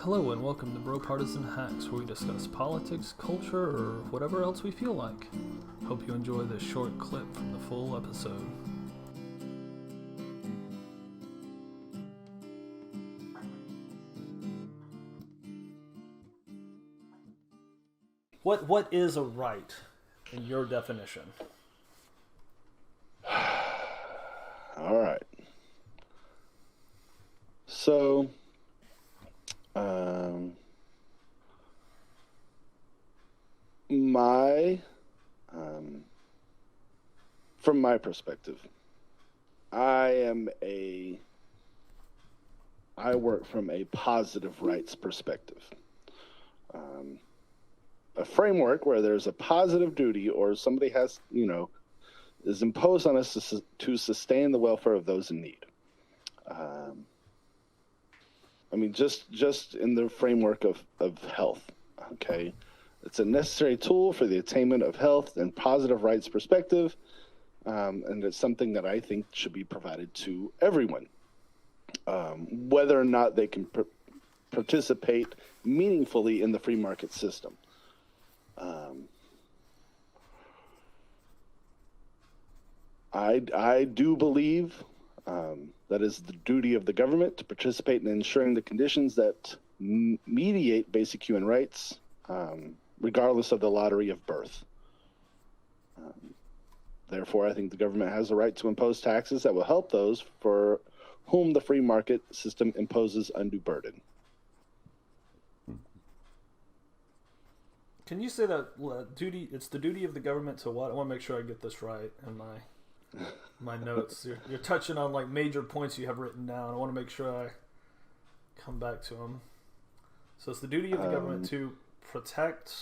Hello and welcome to BroPartisan Hacks, where we discuss politics, culture, or whatever else we feel like. Hope you enjoy this short clip from the full episode. What is a right in your definition? All right. So, from my perspective, I work from a positive rights perspective. A framework where there's a positive duty or somebody has, is imposed on us to sustain the welfare of those in need. Just in the framework of health, okay? It's a necessary tool for the attainment of health and positive rights perspective, and it's something that I think should be provided to everyone, whether or not they can participate meaningfully in the free market system. I do believe that is the duty of the government to participate in ensuring the conditions that mediate basic human rights, regardless of the lottery of birth. Therefore, I think the government has the right to impose taxes that will help those for whom the free market system imposes undue burden. Can you say that duty? It's the duty of the government to what? I want to make sure I get this right in my notes. You're touching on like major points you have written down. I want to make sure I come back to them. So it's the duty of the government to protect.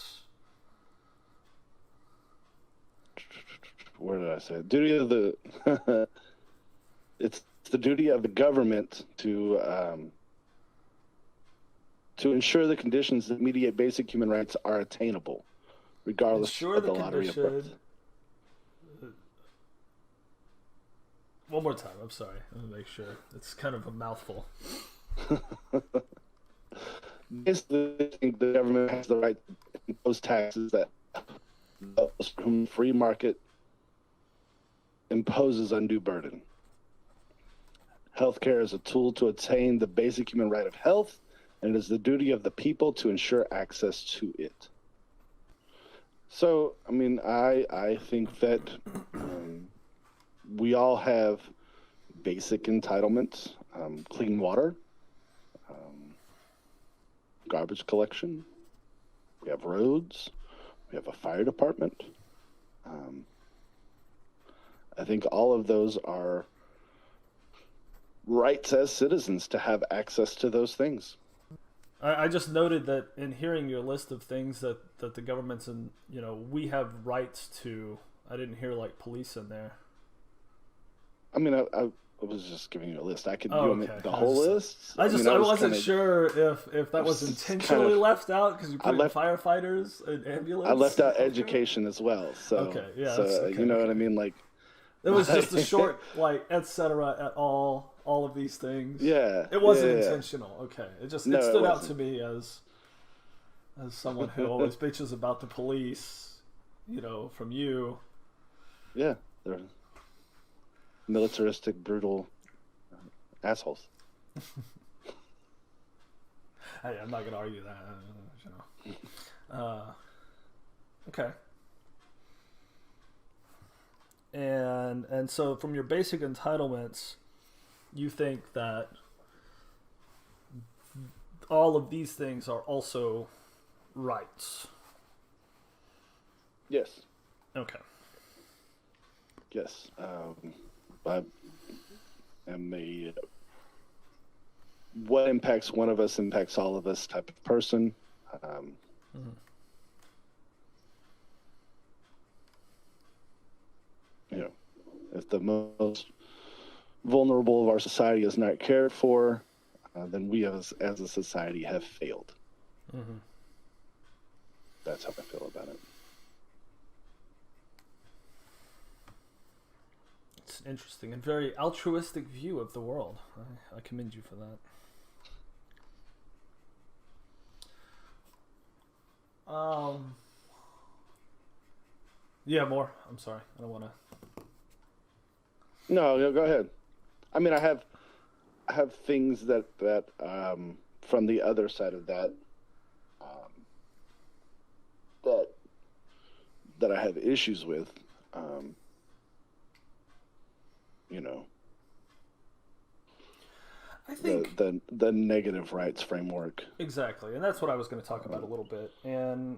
Where did I say it? Duty of the? It's the duty of the government to ensure the conditions that mediate basic human rights are attainable, regardless of the lottery of birth. One more time. I'm sorry. Let me make sure. It's kind of a mouthful. Basically, I think the government has the right to impose taxes that those whom free market imposes undue burden. Healthcare is a tool to attain the basic human right of health, and it is the duty of the people to ensure access to it. So, I think that we all have basic entitlements, clean water, garbage collection, we have roads, we have a fire department. I think all of those are rights as citizens to have access to those things. I just noted that in hearing your list of things that the government's in, we have rights to. I didn't hear like police in there. I was just giving you a list. I could do the whole list. I wasn't sure if that was intentionally left out because you put in firefighters and ambulance. I left out education as well. So okay, yeah, you know what I mean. Like it was just a short etc. at all of these things. Yeah, it wasn't intentional. Okay, it stood out to me as someone who always bitches about the police. From you. Yeah, they're militaristic, brutal assholes. Hey, I'm not gonna argue that. Okay. And so from your basic entitlements, you think that all of these things are also rights. Yes. Okay. Yes. I am a what impacts one of us impacts all of us type of person. If the most vulnerable of our society is not cared for, then we as a society have failed. Mm-hmm. That's how I feel about it. It's an interesting and very altruistic view of the world. I commend you for that. Yeah, more. I'm sorry. I don't want to. No, go ahead. I mean, I have things that from the other side of that that that I have issues with. You know, I think the negative rights framework. exactly, and that's what I was going to talk about a little bit. And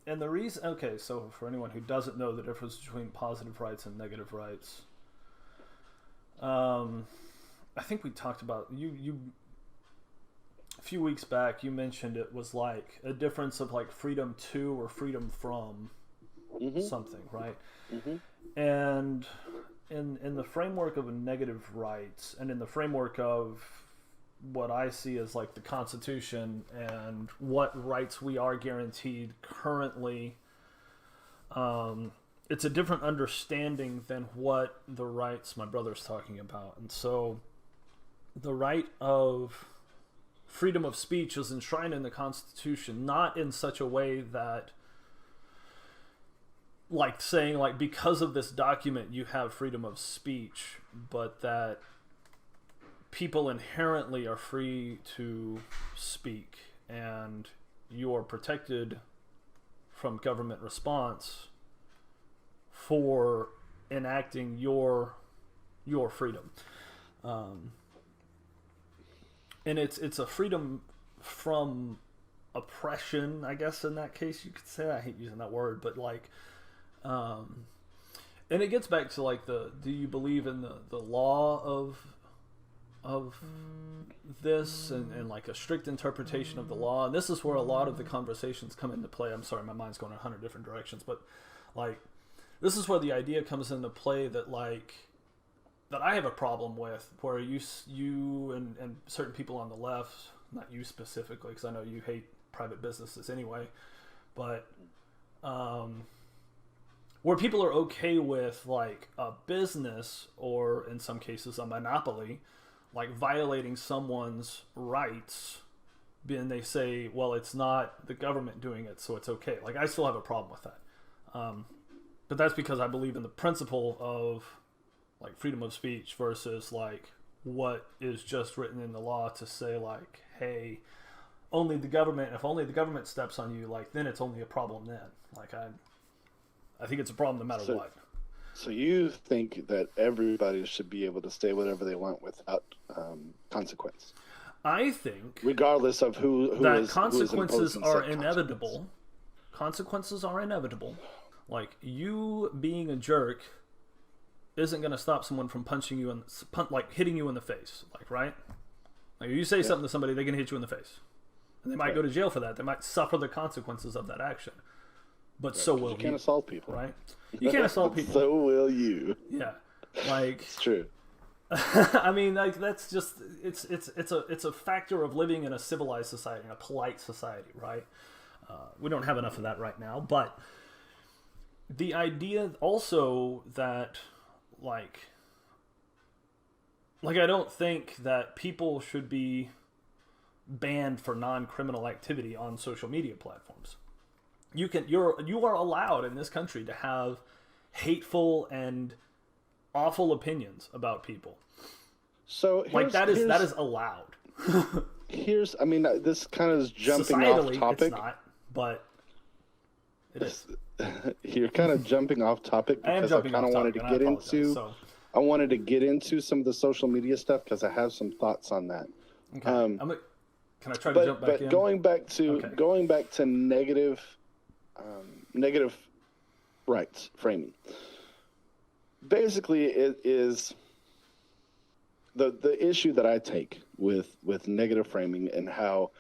the reason, okay, so for anyone who doesn't know the difference between positive rights and negative rights, I think we talked about you a few weeks back. You mentioned it was like a difference of like freedom to or freedom from something, right? And in the framework of negative rights, and in the framework of what I see as like the Constitution and what rights we are guaranteed currently, it's a different understanding than what the rights my brother's talking about. And so the right of freedom of speech is enshrined in the Constitution, not in such a way that, like saying like because of this document you have freedom of speech, but that people inherently are free to speak and you are protected from government response for enacting your freedom. And it's a freedom from oppression, I guess, in that case you could say. I hate using that word, but like and it gets back to like do you believe in the law of this and like a strict interpretation of the law? And this is where a lot of the conversations come into play. I'm sorry, my mind's going in 100 different directions, but like this is where the idea comes into play that like that I have a problem with, where you and certain people on the left, not you specifically because I know you hate private businesses anyway, but where people are okay with like a business, or in some cases a monopoly, like violating someone's rights, and they say, well, it's not the government doing it, so it's okay. Like I still have a problem with that, but that's because I believe in the principle of like freedom of speech versus like what is just written in the law to say like, hey, if only the government steps on you, like then it's only a problem then. Like I think it's a problem no matter what. So you think that everybody should be able to say whatever they want without consequence? I think, regardless of who consequences are inevitable. Consequences are inevitable. Like you being a jerk isn't going to stop someone from punching you like hitting you in the face, like right? Like if you say something to somebody, they're going to hit you in the face, and they might go to jail for that. They might suffer the consequences of that action. But so will you. You can't assault people, right? You can't assault people. So will you. Yeah, like it's true. I mean, like that's just it's a factor of living in a civilized society, a polite society, right? We don't have enough of that right now, but the idea also that like I don't think that people should be banned for non-criminal activity on social media platforms. You are allowed in this country to have hateful and awful opinions about people. So like that is allowed. I mean, this kind of is jumping off topic. It's not, but it is. You're kind of jumping off topic because I kind of wanted to get into. I wanted to get into some of the social media stuff because I have some thoughts on that. Okay. Can I try to jump back in? But going back to negative rights framing. Basically, it is the issue that I take with negative framing and how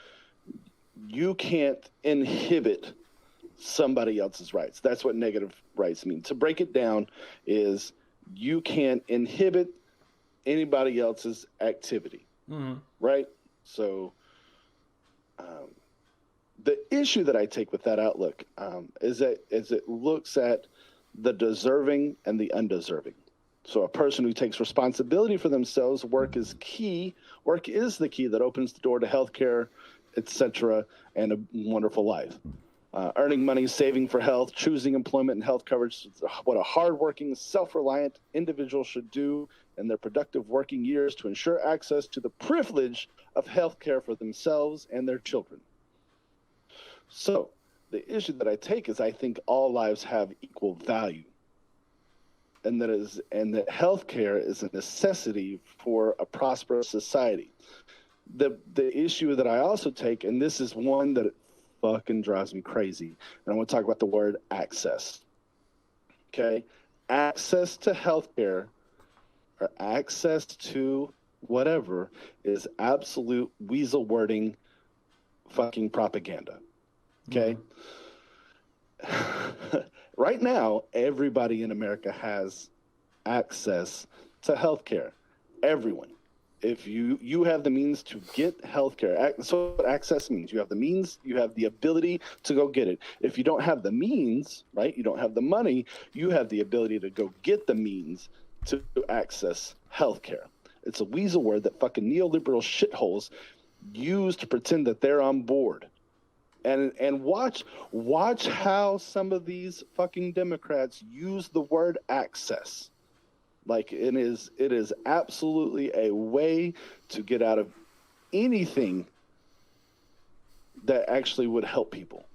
you can't inhibit somebody else's rights. That's what negative rights mean. To break it down is you can't inhibit anybody else's activity, right? So the issue that I take with that outlook is it looks at the deserving and the undeserving. So a person who takes responsibility for themselves, work is key. Work is the key that opens the door to healthcare, etc., and a wonderful life. earning money, saving for health, choosing employment and health coverage. What a hardworking, self-reliant individual should do in their productive working years to ensure access to the privilege of health care for themselves and their children. So the issue that I take is I think all lives have equal value. And that healthcare is a necessity for a prosperous society. The issue that I also take, and this is one that fucking drives me crazy, and I want to talk about the word access. Okay, access to healthcare or access to whatever is absolute weasel wording, fucking propaganda. Okay. Mm-hmm. Right now, everybody in America has access to healthcare. Everyone. If you have the means to get healthcare, so what access means, you have the means, you have the ability to go get it. If you don't have the means, right, you don't have the money, you have the ability to go get the means to access healthcare. It's a weasel word that fucking neoliberal shitholes use to pretend that they're on board. And watch how some of these fucking Democrats use the word access. Like it is absolutely a way to get out of anything that actually would help people.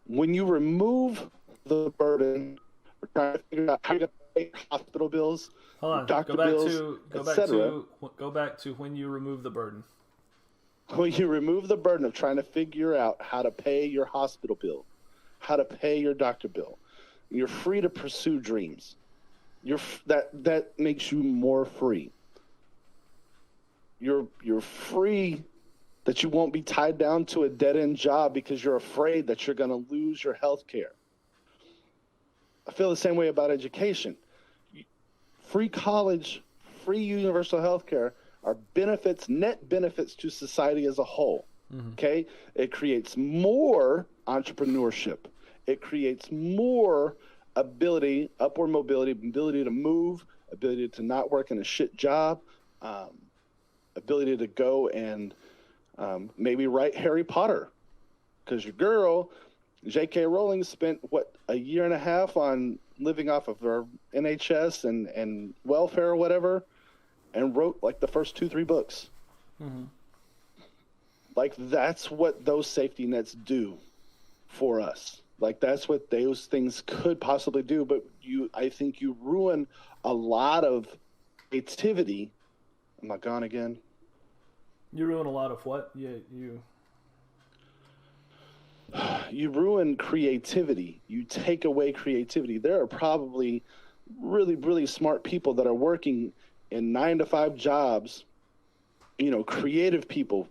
When you remove the burden, we're trying to figure out how to pay hospital bills, doctor bills, etc. Go back to when you remove the burden. When you remove the burden of trying to figure out how to pay your hospital bill, how to pay your doctor bill, you're free to pursue dreams. That makes you more free. You're free that you won't be tied down to a dead-end job because you're afraid that you're going to lose your health care. I feel the same way about education. Free college, free universal health care are benefits, net benefits to society as a whole. Mm-hmm. Okay? It creates more entrepreneurship. It creates more ability, upward mobility, ability to move, ability to not work in a shit job, ability to go and maybe write Harry Potter. Because your girl, J.K. Rowling, spent, a year and a half on living off of her NHS and welfare or whatever, and wrote like the first 2-3 books. Mm-hmm. Like that's what those safety nets do for us. Like that's what those things could possibly do. But I think you ruin a lot of creativity. Am I gone again? You ruin a lot of what? You ruin creativity. You take away creativity. There are probably really, really smart people that are working in 9-to-5 jobs, creative people,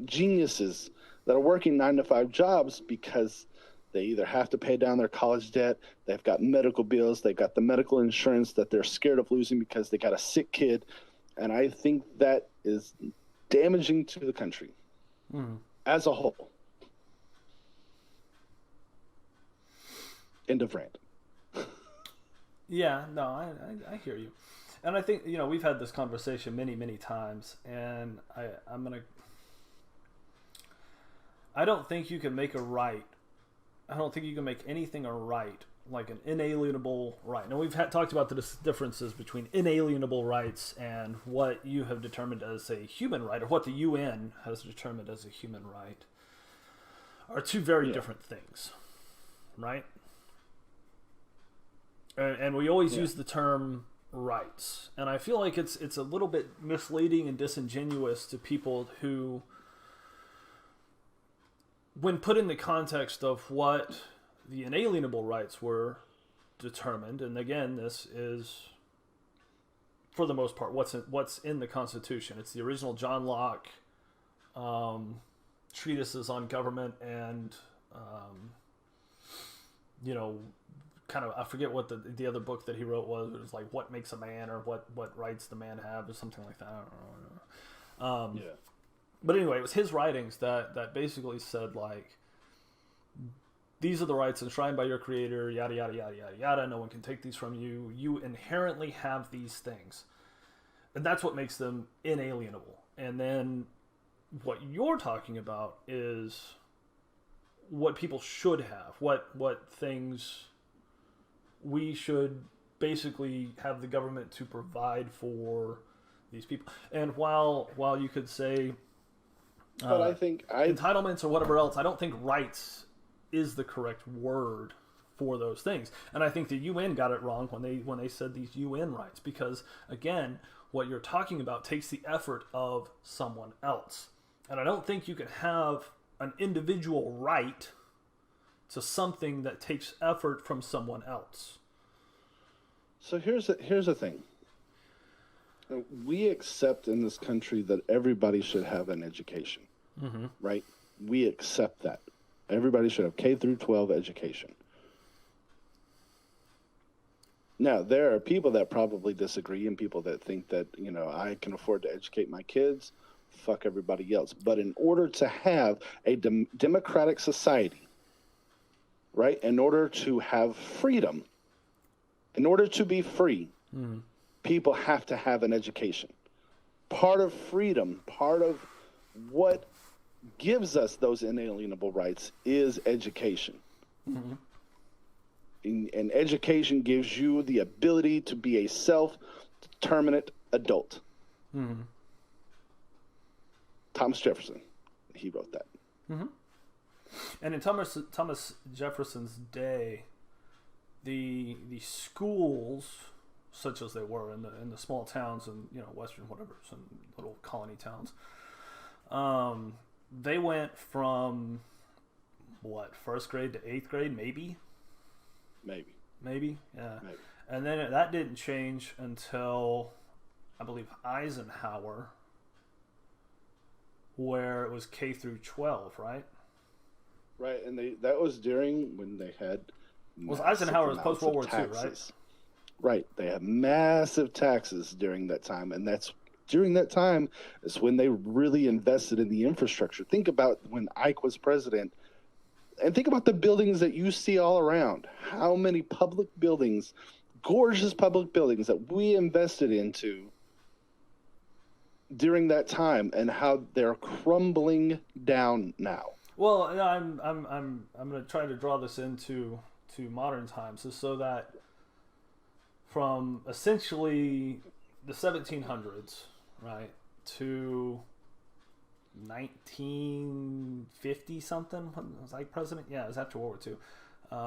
geniuses that are working 9-to-5 jobs because they either have to pay down their college debt, they've got medical bills, they've got the medical insurance that they're scared of losing because they got a sick kid. And I think that is damaging to the country as a whole. End of rant. Yeah, no, I hear you. And I think, we've had this conversation many, many times, and I don't think you can make I don't think you can make anything a right, like an inalienable right. Now, we've talked about the differences between inalienable rights and what you have determined as a human right, or what the UN has determined as a human right, are two very different things, right? And we always use the term rights, and I feel like it's a little bit misleading and disingenuous to people who, when put in the context of what the inalienable rights were determined, and again, this is for the most part what's in the Constitution. It's the original John Locke treatises on government and kind of, I forget what the other book that he wrote was. It was like What Makes a Man, or what rights the man have, or something like that. I don't know. But anyway, it was his writings that basically said, like, these are the rights enshrined by your creator, yada, yada, yada, yada, yada. No one can take these from you. You inherently have these things. And that's what makes them inalienable. And then what you're talking about is what people should have, what things we should basically have the government to provide for these people. And while you could say but I think entitlements or whatever else, I don't think rights is the correct word for those things. And I think the UN got it wrong when they said these UN rights, because again, what you're talking about takes the effort of someone else. And I don't think you can have an individual right to something that takes effort from someone else. So here's the thing. We accept in this country that everybody should have an education, right? We accept that. Everybody should have K through 12 education. Now, there are people that probably disagree and people that think that, I can afford to educate my kids, fuck everybody else. But in order to have a democratic society, right, in order to have freedom, in order to be free, people have to have an education. Part of freedom, part of what gives us those inalienable rights is education. And education gives you the ability to be a self-determinate adult. Thomas Jefferson, he wrote that. And in Thomas Jefferson's day, the schools, such as they were in the small towns and western whatever, some little colony towns, they went from first grade to eighth grade, maybe, yeah. Maybe. And then that didn't change until I believe Eisenhower, where it was K through 12, right? Right, and that was during when they had. Was Eisenhower was post World War II, right? Right, they had massive taxes during that time, and during that time is when they really invested in the infrastructure. Think about when Ike was president, and think about the buildings that you see all around. How many public buildings, gorgeous public buildings that we invested into during that time, and how they're crumbling down now. Well, I'm going to try to draw this into modern times, so that from essentially the 1700s, right, to 1950 something, was I president? Yeah, it was after World War II.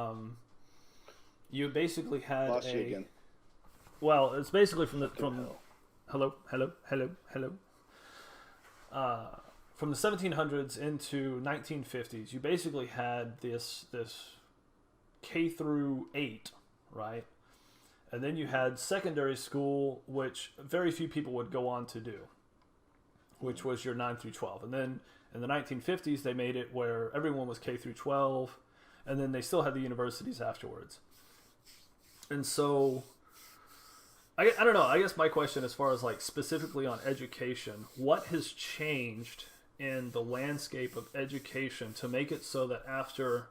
You basically had Lost you again. Well, it's basically from hello. From the 1700s into 1950s, you basically had this K through 8, right? And then you had secondary school, which very few people would go on to do, which was your 9 through 12. And then in the 1950s, they made it where everyone was K through 12, and then they still had the universities afterwards. And so, I don't know, I guess my question as far as specifically on education, what has changed in the landscape of education to make it so that after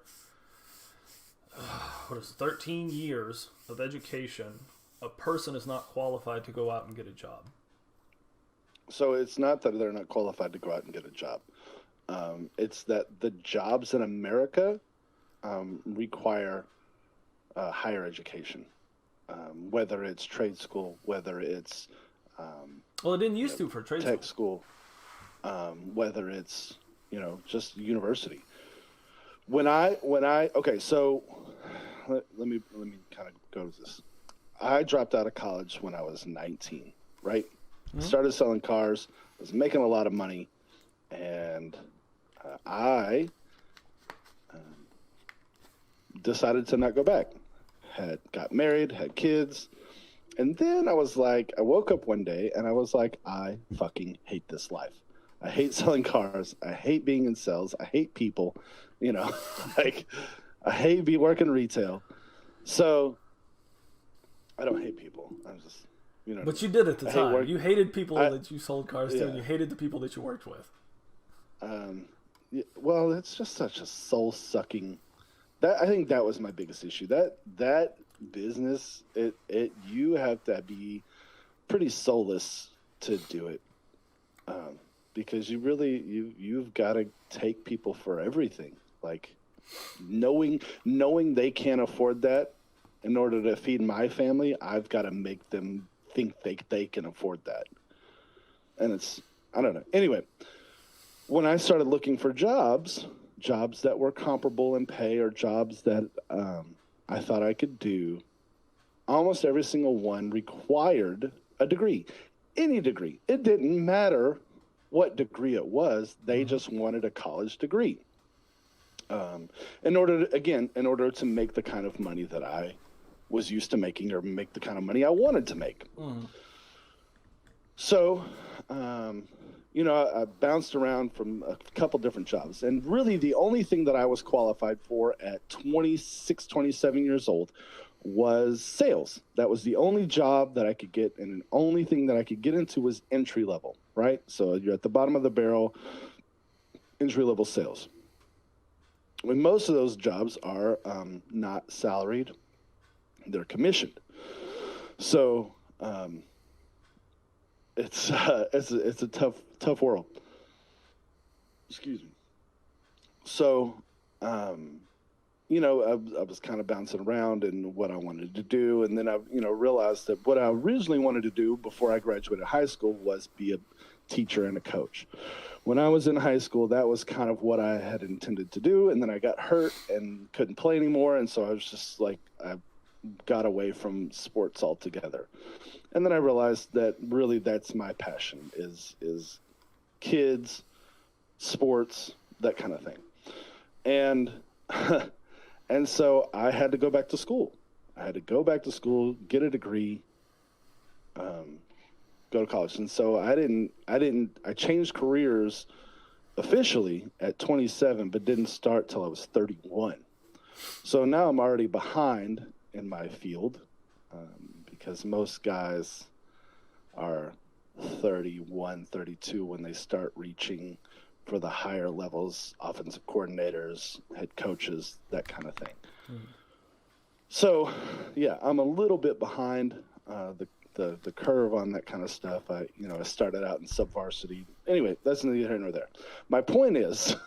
13 years of education, a person is not qualified to go out and get a job? So it's not that they're not qualified to go out and get a job. It's that the jobs in America require higher education, whether it's trade school, whether it's well, it didn't used to for trade tech school, whether it's just university. Okay, so let me kind of go to this. I dropped out of college when I was 19, right? Started selling cars, was making a lot of money, and I decided to not go back. Got married, had kids, and then I woke up one day and I was like, I fucking hate this life. I hate selling cars. I hate being in sales. I hate people. I hate working retail. So I don't hate people. I'm just, But you did at the time. You hated people that you sold cars to, and you hated the people that you worked with. Well, it's just such a soul-sucking. I think that was my biggest issue. That business, you have to be pretty soulless to do it, because you've got to take people for everything. Knowing they can't afford that, in order to feed my family, I've got to make them think they can afford that. And I don't know. Anyway, when I started looking for jobs that were comparable in pay, or jobs that I thought I could do, almost every single one required a degree. Any degree. It didn't matter what degree it was. They just wanted a college degree. In order to make the kind of money that I was used to making, or make the kind of money I wanted to make. So, I bounced around from a couple different jobs, and really the only thing that I was qualified for at 26, 27 years old was sales. That was the only job that I could get, and the only thing that I could get into was entry level, right? So you're at the bottom of the barrel, entry level sales. When most of those jobs are not salaried, they're commissioned. So it's a tough world. Excuse me. So I was kind of bouncing around in what I wanted to do, and then I realized that what I originally wanted to do before I graduated high school was be a teacher and a coach. When I was in high school, that was kind of what I had intended to do, and then I got hurt and couldn't play anymore, and so I was just like, I got away from sports altogether. And then I realized that really that's my passion is kids, sports, that kind of thing. And and so I had to go back to school. Get a degree, go to college. And so I changed careers officially at 27, but didn't start till I was 31. So now I'm already behind in my field, because most guys are 31, 32 when they start reaching for the higher levels, offensive coordinators, head coaches, that kind of thing. So, yeah, I'm a little bit behind the curve on that kind of stuff. I started out in sub-varsity. Anyway, that's neither here nor there. My point is,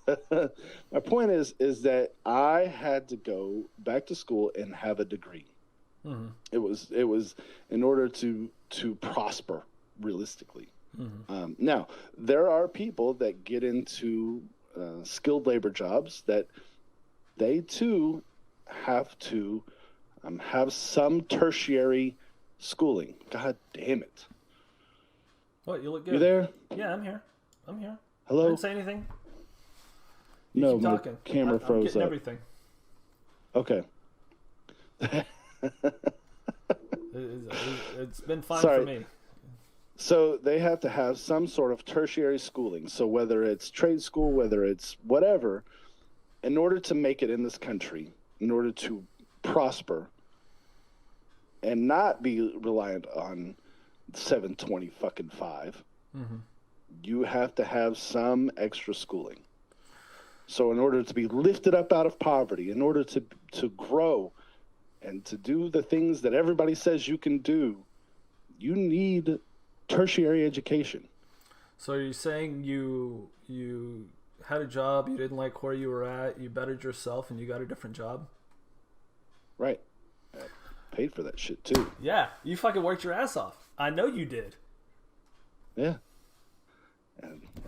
that I had to go back to school and have a degree. It was in order to prosper realistically. Now, there are people that get into skilled labor jobs that they too have to have some tertiary schooling. God damn it. What, you look good. You there? Yeah, I'm here. Hello? I didn't say anything. No, keep my talking. camera I'm froze getting up. Everything. Okay. It's been fine Sorry. for me. So they have to have some sort of tertiary schooling. So whether it's trade school, whether it's whatever, in order to make it in this country, in order to prosper and not be reliant on 720 you have to have some extra schooling. So in order to be lifted up out of poverty, in order to grow and to do the things that everybody says you can do, you need tertiary education. So are you saying you had a job, you didn't like where you were at, you bettered yourself, and you got a different job? Right. I paid for that shit too. Yeah, you fucking worked your ass off. I know you did. Yeah.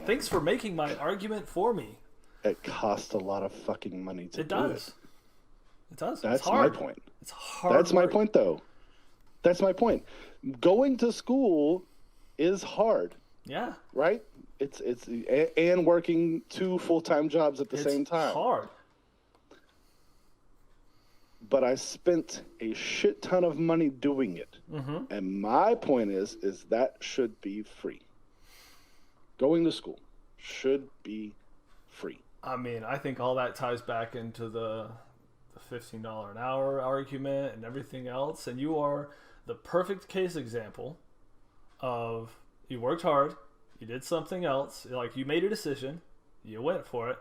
Thanks for making my argument for me. It costs a lot of fucking money to do it. It does. That's it's hard. my point. It's hard. That's work. my point, though. That's my point. Going to school is hard. Yeah. Right? It's and working 2 full-time jobs at the same time. It's hard. But I spent a shit ton of money doing it. And my point is that should be free. Going to school should be free. I mean, I think all that ties back into the $15 an hour argument and everything else. And you are the perfect case example of you worked hard, you did something else, like you made a decision, you went for it,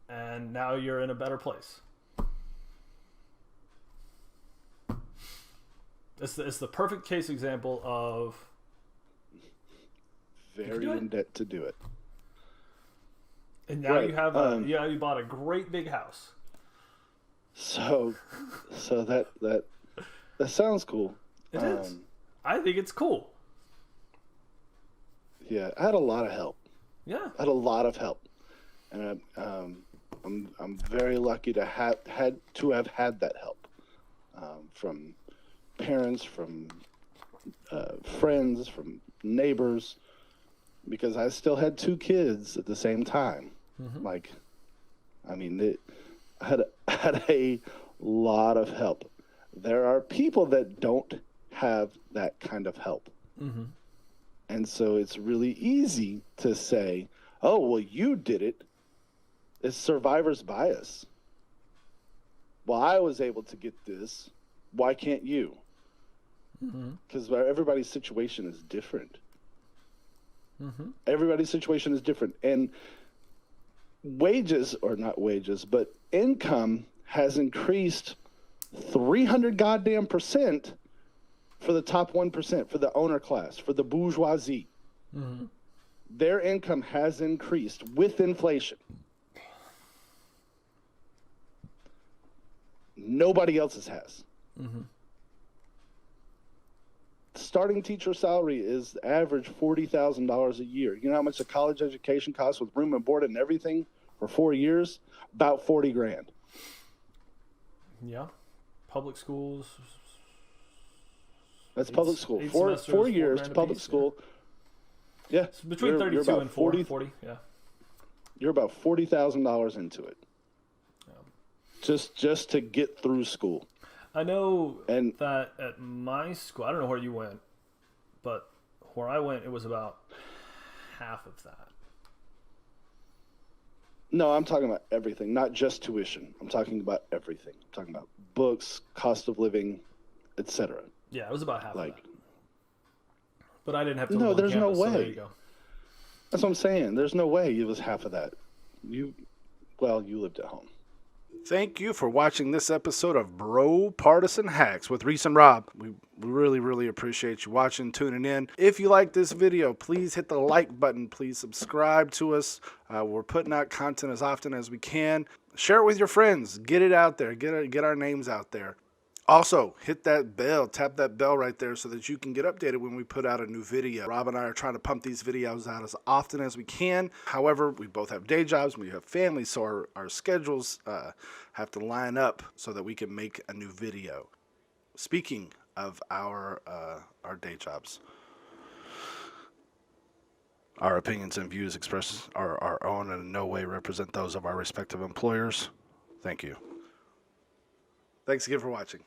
and now you're in a better place. It's the perfect case example of very in debt to do it. And now Right. you have you bought a great big house. So that sounds cool. It is. I think it's cool. Yeah, I had a lot of help. Yeah. I had a lot of help, and I'm very lucky to have had that help from parents, from friends, from neighbors, because I still had 2 kids at the same time. Mm-hmm. Like, I mean, I had a lot of help. There are people that don't have that kind of help. Mm-hmm. And so it's really easy to say, oh, well, you did it. It's survivor's bias. Well, I was able to get this. Why can't you? Because everybody's situation is different. Mm-hmm. Everybody's situation is different. And wages, or not wages, but income has increased 300 goddamn % for the top 1%, for the owner class, for the bourgeoisie. Mm-hmm. Their income has increased with inflation. Nobody else's has. Mm-hmm. Starting teacher salary is average $40,000 a year. You know how much a college education costs with room and board and everything for 4 years? About 40 grand. Yeah. Public schools. That's public school. 8 4 semesters, years $4,000 public apiece, school. Yeah. It's between 32 and 40. Yeah. You're about $40,000 into it. Yeah. Just to get through school. I know that at my school, I don't know where you went, but where I went, it was about half of that. No, I'm talking about everything, not just tuition. I'm talking about everything. I'm talking about books, cost of living, etc. Yeah, it was about half of that. But I didn't have to live on there's campus, no so there way. you go. That's what I'm saying. There's no way it was half of that. You lived at home. Thank you for watching this episode of BroPartisan Hacks with Reese and Rob. We really, really appreciate you watching, tuning in. If you like this video, please hit the like button. Please subscribe to us. We're putting out content as often as we can. Share it with your friends. Get it out there. Get our names out there. Also, hit that bell, tap that bell right there so that you can get updated when we put out a new video. Rob and I are trying to pump these videos out as often as we can. However, we both have day jobs, we have families, so our schedules have to line up so that we can make a new video. Speaking of our day jobs, our opinions and views expressed are our own and in no way represent those of our respective employers. Thank you. Thanks again for watching.